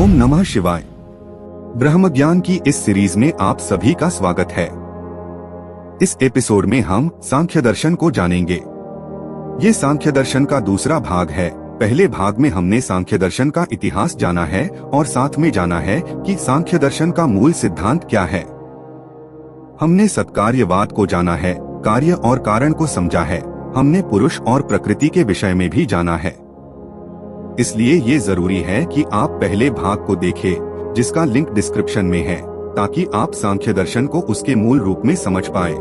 ओम नमः शिवाय। ब्रह्म ज्ञान की इस सीरीज में आप सभी का स्वागत है। इस एपिसोड में हम सांख्य दर्शन को जानेंगे। ये सांख्य दर्शन का दूसरा भाग है। पहले भाग में हमने सांख्य दर्शन का इतिहास जाना है और साथ में जाना है कि सांख्य दर्शन का मूल सिद्धांत क्या है। हमने सत्कार्यवाद को जाना है, कार्य और कारण को समझा है। हमने पुरुष और प्रकृति के विषय में भी जाना है। इसलिए ये जरूरी है कि आप पहले भाग को देखें, जिसका लिंक डिस्क्रिप्शन में है, ताकि आप सांख्य दर्शन को उसके मूल रूप में समझ पाए।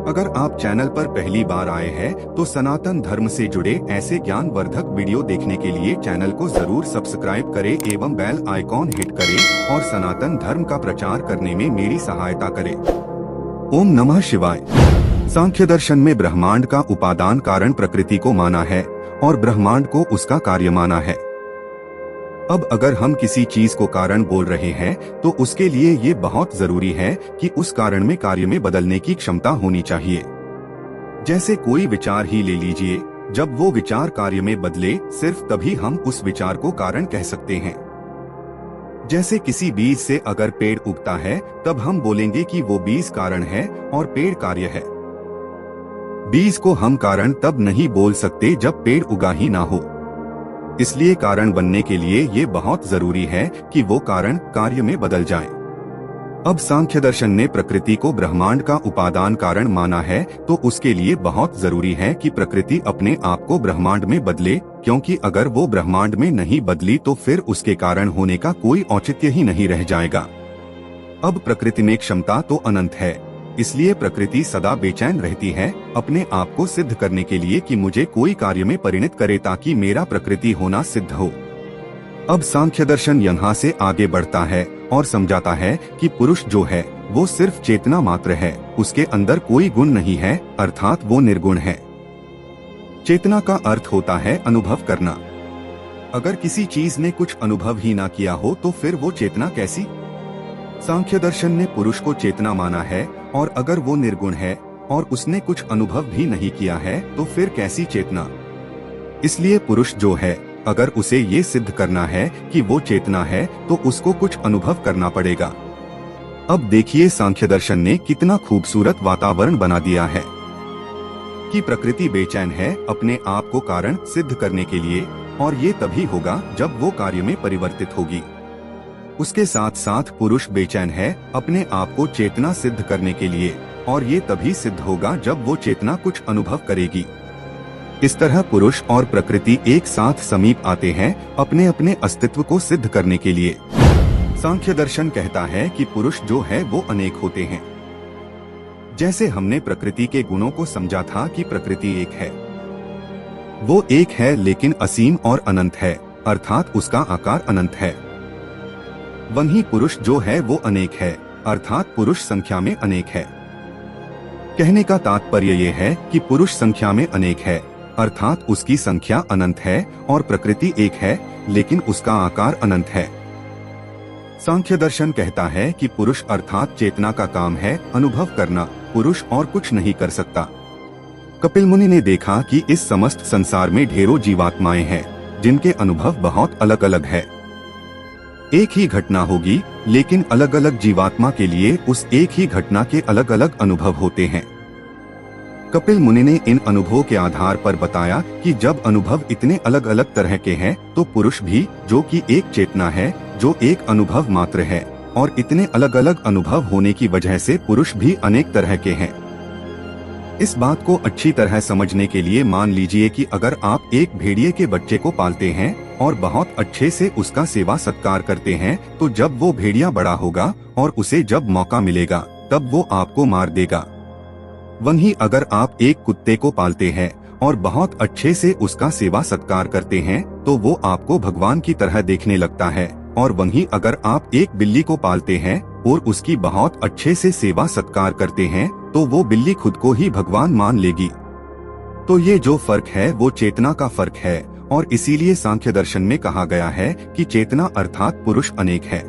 अगर आप चैनल पर पहली बार आए हैं तो सनातन धर्म से जुड़े ऐसे ज्ञानवर्धक वीडियो देखने के लिए चैनल को जरूर सब्सक्राइब करें एवं बेल आइकॉन हिट करें और सनातन धर्म का प्रचार करने में मेरी सहायता करें। ओम नमः शिवाय। सांख्य दर्शन में ब्रह्मांड का उपादान कारण प्रकृति को माना है और ब्रह्मांड को उसका कार्य माना है। अब अगर हम किसी चीज को कारण बोल रहे हैं तो उसके लिए ये बहुत जरूरी है कि उस कारण में कार्य में बदलने की क्षमता होनी चाहिए। जैसे कोई विचार ही ले लीजिए, जब वो विचार कार्य में बदले सिर्फ तभी हम उस विचार को कारण कह सकते हैं। जैसे किसी बीज से अगर पेड़ उगता है तब हम बोलेंगे कि वो बीज कारण है और पेड़ कार्य है। बीज को हम कारण तब नहीं बोल सकते जब पेड़ उगा ही ना हो। इसलिए कारण बनने के लिए ये बहुत जरूरी है कि वो कारण कार्य में बदल जाए। अब सांख्य दर्शन ने प्रकृति को ब्रह्मांड का उपादान कारण माना है, तो उसके लिए बहुत जरूरी है कि प्रकृति अपने आप को ब्रह्मांड में बदले, क्योंकि अगर वो ब्रह्मांड में नहीं बदली तो फिर उसके कारण होने का कोई औचित्य ही नहीं रह जाएगा। अब प्रकृति में क्षमता तो अनंत है, इसलिए प्रकृति सदा बेचैन रहती है अपने आप को सिद्ध करने के लिए कि मुझे कोई कार्य में परिणत करे ताकि मेरा प्रकृति होना सिद्ध हो। अब सांख्य दर्शन यहाँ से आगे बढ़ता है और समझाता है कि पुरुष जो है वो सिर्फ चेतना मात्र है, उसके अंदर कोई गुण नहीं है, अर्थात वो निर्गुण है। चेतना का अर्थ होता है अनुभव करना। अगर किसी चीज ने कुछ अनुभव ही ना किया हो तो फिर वो चेतना कैसी? सांख्य दर्शन ने पुरुष को चेतना माना है, और अगर वो निर्गुण है और उसने कुछ अनुभव भी नहीं किया है तो फिर कैसी चेतना? इसलिए पुरुष जो है, अगर उसे ये सिद्ध करना है कि वो चेतना है तो उसको कुछ अनुभव करना पड़ेगा। अब देखिए सांख्य दर्शन ने कितना खूबसूरत वातावरण बना दिया है कि प्रकृति बेचैन है अपने आप को कारण सिद्ध करने के लिए, और ये तभी होगा जब वो कार्य में परिवर्तित होगी। उसके साथ साथ पुरुष बेचैन है अपने आप को चेतना सिद्ध करने के लिए, और ये तभी सिद्ध होगा जब वो चेतना कुछ अनुभव करेगी। इस तरह पुरुष और प्रकृति एक साथ समीप आते हैं अपने अपने अस्तित्व को सिद्ध करने के लिए। सांख्य दर्शन कहता है कि पुरुष जो है वो अनेक होते हैं। जैसे हमने प्रकृति के गुणों को समझा था कि प्रकृति एक है, वो एक है लेकिन असीम और अनंत है, अर्थात उसका आकार अनंत है। वहीं पुरुष जो है वो अनेक है, अर्थात पुरुष संख्या में अनेक है। कहने का तात्पर्य ये है कि पुरुष संख्या में अनेक है, अर्थात उसकी संख्या अनंत है, और प्रकृति एक है लेकिन उसका आकार अनंत है। सांख्य दर्शन कहता है कि पुरुष अर्थात चेतना का काम है अनुभव करना, पुरुष और कुछ नहीं कर सकता। कपिल मुनि ने देखा कि इस समस्त संसार में ढेरों जीवात्माएं हैं जिनके अनुभव बहुत अलग अलग है। एक ही घटना होगी लेकिन अलग अलग जीवात्मा के लिए उस एक ही घटना के अलग अलग अनुभव होते हैं। कपिल मुनि ने इन अनुभवों के आधार पर बताया कि जब अनुभव इतने अलग अलग तरह के हैं तो पुरुष भी, जो कि एक चेतना है, जो एक अनुभव मात्र है, और इतने अलग अलग अनुभव होने की वजह से पुरुष भी अनेक तरह के हैं। इस बात को अच्छी तरह समझने के लिए मान लीजिए कि अगर आप एक भेड़िए के बच्चे को पालते हैं और बहुत अच्छे से उसका सेवा सत्कार करते हैं, तो जब वो भेड़िया बड़ा होगा और उसे जब मौका मिलेगा तब वो आपको मार देगा। वहीं अगर आप एक कुत्ते को पालते हैं और बहुत अच्छे से उसका सेवा सत्कार करते हैं तो वो आपको भगवान की तरह देखने लगता है, और वहीं अगर आप एक बिल्ली को पालते हैं और उसकी बहुत अच्छे से सेवा सत्कार करते हैं तो वो बिल्ली खुद को ही भगवान मान लेगी। तो ये जो फर्क है वो चेतना का फर्क है, और इसीलिए सांख्य दर्शन में कहा गया है कि चेतना अर्थात पुरुष अनेक है।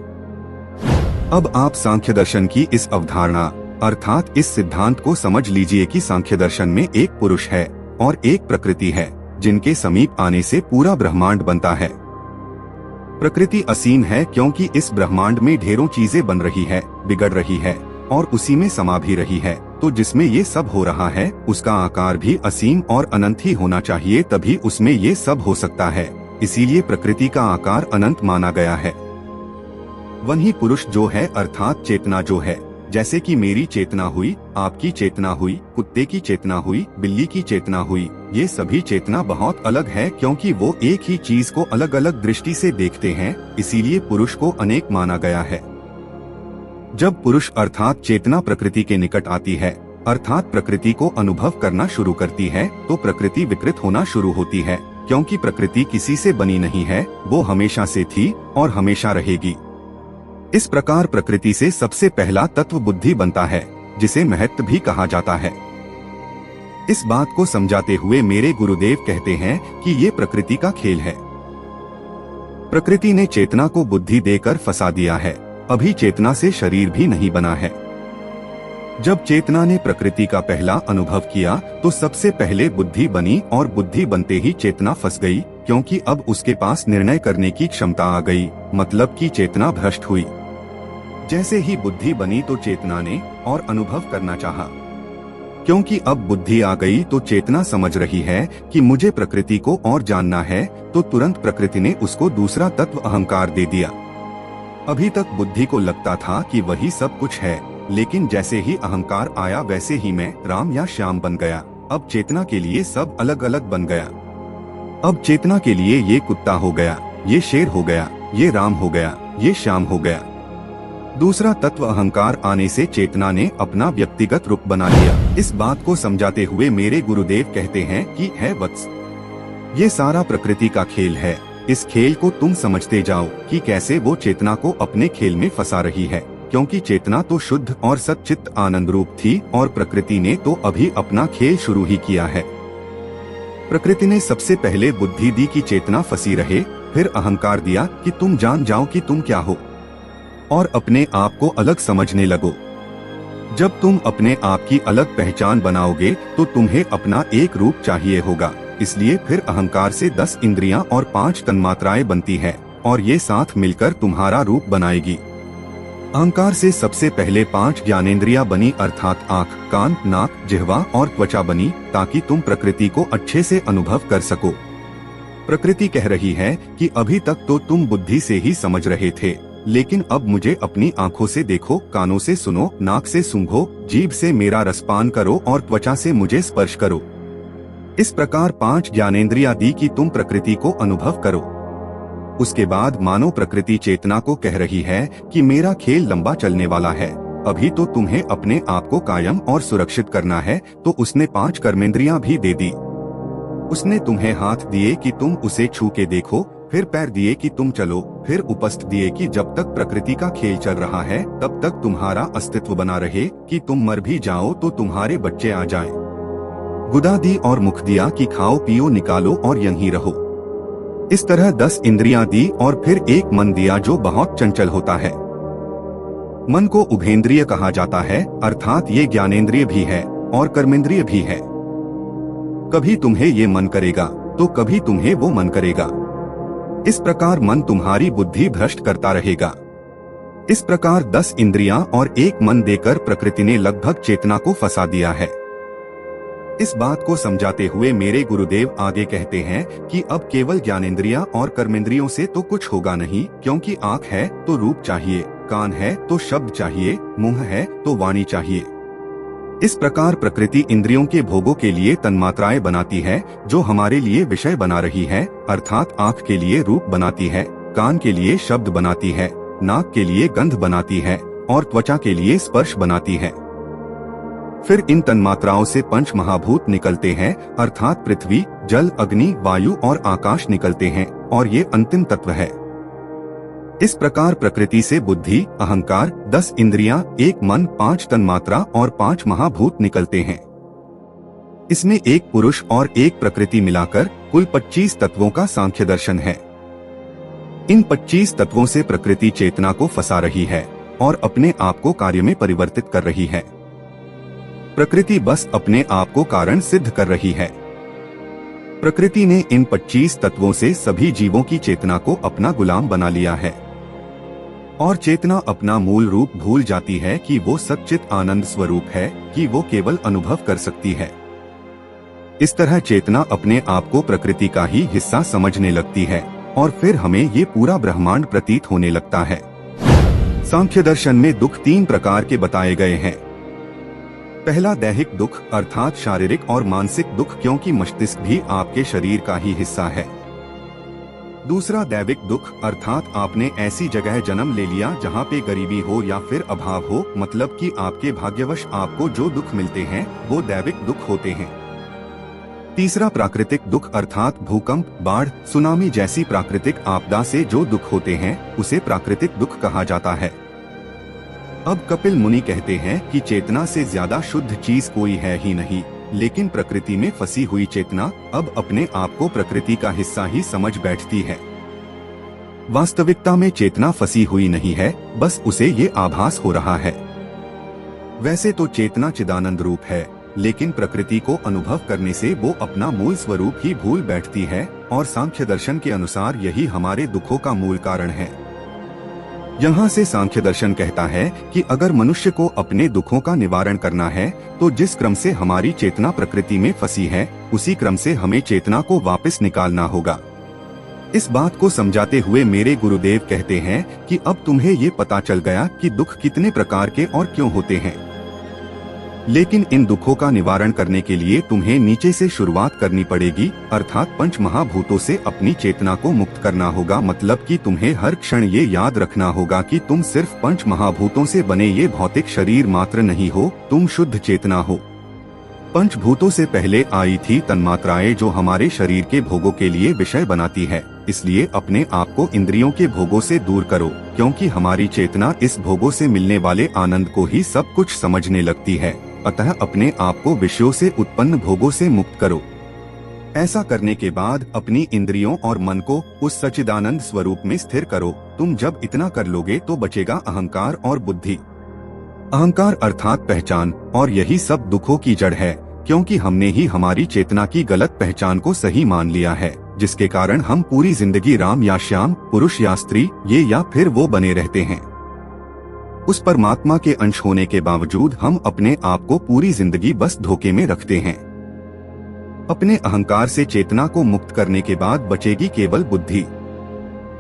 अब आप सांख्य दर्शन की इस अवधारणा अर्थात इस सिद्धांत को समझ लीजिए कि सांख्य दर्शन में एक पुरुष है और एक प्रकृति है, जिनके समीप आने से पूरा ब्रह्मांड बनता है। प्रकृति असीम है क्योंकि इस ब्रह्मांड में ढेरों चीजें बन रही है, बिगड़ रही है और उसी में समा भी रही है। तो जिसमें ये सब हो रहा है उसका आकार भी असीम और अनंत ही होना चाहिए, तभी उसमें ये सब हो सकता है। इसीलिए प्रकृति का आकार अनंत माना गया है। वही पुरुष जो है अर्थात चेतना जो है, जैसे कि मेरी चेतना हुई, आपकी चेतना हुई, कुत्ते की चेतना हुई, बिल्ली की चेतना हुई, ये सभी चेतना बहुत अलग है क्योंकि वो एक ही चीज को अलग अलग दृष्टि से देखते हैं। इसीलिए पुरुष को अनेक माना गया है। जब पुरुष अर्थात चेतना प्रकृति के निकट आती है अर्थात प्रकृति को अनुभव करना शुरू करती है तो प्रकृति विकृत होना शुरू होती है, क्योंकि प्रकृति किसी से बनी नहीं है, वो हमेशा से थी और हमेशा रहेगी। इस प्रकार प्रकृति से सबसे पहला तत्व बुद्धि बनता है, जिसे महत्व भी कहा जाता है। इस बात को समझाते हुए मेरे गुरुदेव कहते हैं कि ये प्रकृति का खेल है। प्रकृति ने चेतना को बुद्धि देकर फंसा दिया है। अभी चेतना से शरीर भी नहीं बना है। जब चेतना ने प्रकृति का पहला अनुभव किया तो सबसे पहले बुद्धि बनी और बुद्धि बनते ही चेतना फंस गई, क्योंकि अब उसके पास निर्णय करने की क्षमता आ गई, मतलब कि चेतना भ्रष्ट हुई। जैसे ही बुद्धि बनी तो चेतना ने और अनुभव करना चाहा, क्योंकि अब बुद्धि आ गई तो चेतना समझ रही है कि मुझे प्रकृति को और जानना है, तो तुरंत प्रकृति ने उसको दूसरा तत्व अहंकार दे दिया। अभी तक बुद्धि को लगता था कि वही सब कुछ है, लेकिन जैसे ही अहंकार आया वैसे ही मैं राम या श्याम बन गया। अब चेतना के लिए सब अलग अलग बन गया। अब चेतना के लिए ये कुत्ता हो गया, ये शेर हो गया, ये राम हो गया, ये श्याम हो गया। दूसरा तत्व अहंकार आने से चेतना ने अपना व्यक्तिगत रूप बना लिया। इस बात को समझाते हुए मेरे गुरुदेव कहते हैं कि है वत्स, ये सारा प्रकृति का खेल है। इस खेल को तुम समझते जाओ कि कैसे वो चेतना को अपने खेल में फंसा रही है, क्योंकि चेतना तो शुद्ध और सच्चित आनंद रूप थी और प्रकृति ने तो अभी अपना खेल शुरू ही किया है। प्रकृति ने सबसे पहले बुद्धि दी कि चेतना फंसी रहे, फिर अहंकार दिया कि तुम जान जाओ कि तुम क्या हो और अपने आप को अलग समझने लगो। जब तुम अपने आप की अलग पहचान बनाओगे तो तुम्हें अपना एक रूप चाहिए होगा। इसलिए फिर अहंकार से 10 इंद्रियां और 5 तन्मात्राएं बनती है और ये साथ मिलकर तुम्हारा रूप बनाएगी। अहंकार से सबसे पहले 5 ज्ञानेंद्रियां बनी अर्थात आँख, कान, नाक, जिह्वा और त्वचा बनी, ताकि तुम प्रकृति को अच्छे से अनुभव कर सको। प्रकृति कह रही है कि अभी तक तो तुम बुद्धि से ही समझ रहे थे, लेकिन अब मुझे अपनी आँखों से देखो, कानों से सुनो, नाक से सूंघो, जीभ से मेरा रसपान करो और त्वचा से मुझे स्पर्श करो। इस प्रकार 5 ज्ञानेंद्रियां दी कि तुम प्रकृति को अनुभव करो। उसके बाद मानो प्रकृति चेतना को कह रही है कि मेरा खेल लंबा चलने वाला है, अभी तो तुम्हें अपने आप को कायम और सुरक्षित करना है। तो उसने 5 कर्मेंद्रियां भी दे दी। उसने तुम्हें हाथ दिए कि तुम उसे छू के देखो, फिर पैर दिए कि तुम चलो, फिर उपस्थ दिए कि जब तक प्रकृति का खेल चल रहा है तब तक तुम्हारा अस्तित्व बना रहे, कि तुम मर भी जाओ तो तुम्हारे बच्चे आ जाएं। गुदा दी और मुख दिया कि खाओ पियो निकालो और यहीं रहो। इस तरह 10 इंद्रियां दी और फिर एक मन दिया जो बहुत चंचल होता है। मन को उभेंद्रिय कहा जाता है, अर्थात ये ज्ञानेंद्रिय भी है और कर्मेंद्रिय भी है। कभी तुम्हें ये मन करेगा तो कभी तुम्हें वो मन करेगा। इस प्रकार मन तुम्हारी बुद्धि भ्रष्ट करता रहेगा। इस प्रकार 10 इंद्रियां और एक मन देकर प्रकृति ने लगभग चेतना को फंसा दिया है। इस बात को समझाते हुए मेरे गुरुदेव आगे कहते हैं कि अब केवल ज्ञानेंद्रियां और कर्मेंद्रियों से तो कुछ होगा नहीं, क्योंकि आँख है तो रूप चाहिए, कान है तो शब्द चाहिए, मुंह है तो वाणी चाहिए। इस प्रकार प्रकृति इंद्रियों के भोगों के लिए तन्मात्राएं बनाती है, जो हमारे लिए विषय बना रही है, अर्थात आँख के लिए रूप बनाती है, कान के लिए शब्द बनाती है, नाक के लिए गंध बनाती है और त्वचा के लिए स्पर्श बनाती है। फिर इन तन्मात्राओं से 5 महाभूत निकलते हैं, अर्थात पृथ्वी, जल, अग्नि, वायु और आकाश निकलते हैं और ये अंतिम तत्व है। इस प्रकार प्रकृति से बुद्धि, अहंकार, 10 इंद्रियां, एक मन, 5 तन्मात्रा और 5 महाभूत निकलते हैं। इसमें एक पुरुष और एक प्रकृति मिलाकर कुल 25 तत्वों का सांख्य दर्शन है। इन 25 तत्वों से प्रकृति चेतना को फंसा रही है और अपने आप को कार्य में परिवर्तित कर रही है। प्रकृति बस अपने आप को कारण सिद्ध कर रही है। प्रकृति ने इन 25 तत्वों से सभी जीवों की चेतना को अपना गुलाम बना लिया है और चेतना अपना मूल रूप भूल जाती है कि वो सच्चित आनंद स्वरूप है, कि वो केवल अनुभव कर सकती है। इस तरह चेतना अपने आप को प्रकृति का ही हिस्सा समझने लगती है और फिर हमें ये पूरा ब्रह्मांड प्रतीत होने लगता है। सांख्य दर्शन में दुख 3 प्रकार के बताए गए हैं। पहला दैहिक दुख अर्थात शारीरिक और मानसिक दुख, क्योंकि मस्तिष्क भी आपके शरीर का ही हिस्सा है। दूसरा दैविक दुख अर्थात आपने ऐसी जगह जन्म ले लिया जहाँ पे गरीबी हो या फिर अभाव हो, मतलब कि आपके भाग्यवश आपको जो दुख मिलते हैं वो दैविक दुख होते हैं। तीसरा प्राकृतिक दुख अर्थात भूकंप, बाढ़, सुनामी जैसी प्राकृतिक आपदा से जो दुख होते हैं उसे प्राकृतिक दुख कहा जाता है। अब कपिल मुनि कहते हैं कि चेतना से ज्यादा शुद्ध चीज कोई है ही नहीं, लेकिन प्रकृति में फंसी हुई चेतना अब अपने आप को प्रकृति का हिस्सा ही समझ बैठती है। वास्तविकता में चेतना फंसी हुई नहीं है, बस उसे ये आभास हो रहा है। वैसे तो चेतना चिदानंद रूप है, लेकिन प्रकृति को अनुभव करने से वो अपना मूल स्वरूप ही भूल बैठती है और सांख्य दर्शन के अनुसार यही हमारे दुखों का मूल कारण है। यहाँ से सांख्य दर्शन कहता है कि अगर मनुष्य को अपने दुखों का निवारण करना है तो जिस क्रम से हमारी चेतना प्रकृति में फंसी है उसी क्रम से हमें चेतना को वापस निकालना होगा। इस बात को समझाते हुए मेरे गुरुदेव कहते हैं कि अब तुम्हें ये पता चल गया कि दुख कितने प्रकार के और क्यों होते हैं, लेकिन इन दुखों का निवारण करने के लिए तुम्हें नीचे से शुरुआत करनी पड़ेगी, अर्थात 5 महाभूतों से अपनी चेतना को मुक्त करना होगा। मतलब कि तुम्हें हर क्षण ये याद रखना होगा कि तुम सिर्फ 5 महाभूतों से बने ये भौतिक शरीर मात्र नहीं हो, तुम शुद्ध चेतना हो। 5 भूतों से पहले आई थी तन्मात्राएं जो हमारे शरीर के भोगों के लिए विषय बनाती है, इसलिए अपने आप को इंद्रियों के भोगों से दूर करो, क्योंकि हमारी चेतना इस भोगों से मिलने वाले आनंद को ही सब कुछ समझने लगती है। अतः अपने आप को विषयों से उत्पन्न भोगों से मुक्त करो। ऐसा करने के बाद अपनी इंद्रियों और मन को उस सच्चिदानंद स्वरूप में स्थिर करो। तुम जब इतना कर लोगे तो बचेगा अहंकार और बुद्धि। अहंकार अर्थात पहचान, और यही सब दुखों की जड़ है, क्योंकि हमने ही हमारी चेतना की गलत पहचान को सही मान लिया है, जिसके कारण हम पूरी जिंदगी राम या श्याम, पुरुष या स्त्री, ये या फिर वो बने रहते हैं। उस परमात्मा के अंश होने के बावजूद हम अपने आप को पूरी जिंदगी बस धोखे में रखते हैं। अपने अहंकार से चेतना को मुक्त करने के बाद बचेगी केवल बुद्धि।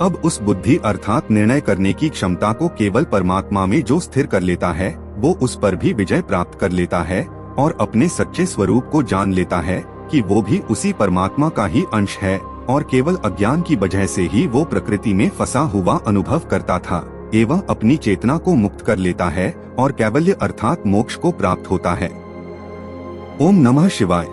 अब उस बुद्धि अर्थात निर्णय करने की क्षमता को केवल परमात्मा में जो स्थिर कर लेता है वो उस पर भी विजय प्राप्त कर लेता है और अपने सच्चे स्वरूप को जान लेता है कि वो भी उसी परमात्मा का ही अंश है और केवल अज्ञान की वजह से ही वो प्रकृति में फंसा हुआ अनुभव करता था, एवं अपनी चेतना को मुक्त कर लेता है और कैवल्य अर्थात मोक्ष को प्राप्त होता है। ओम नमः शिवाय।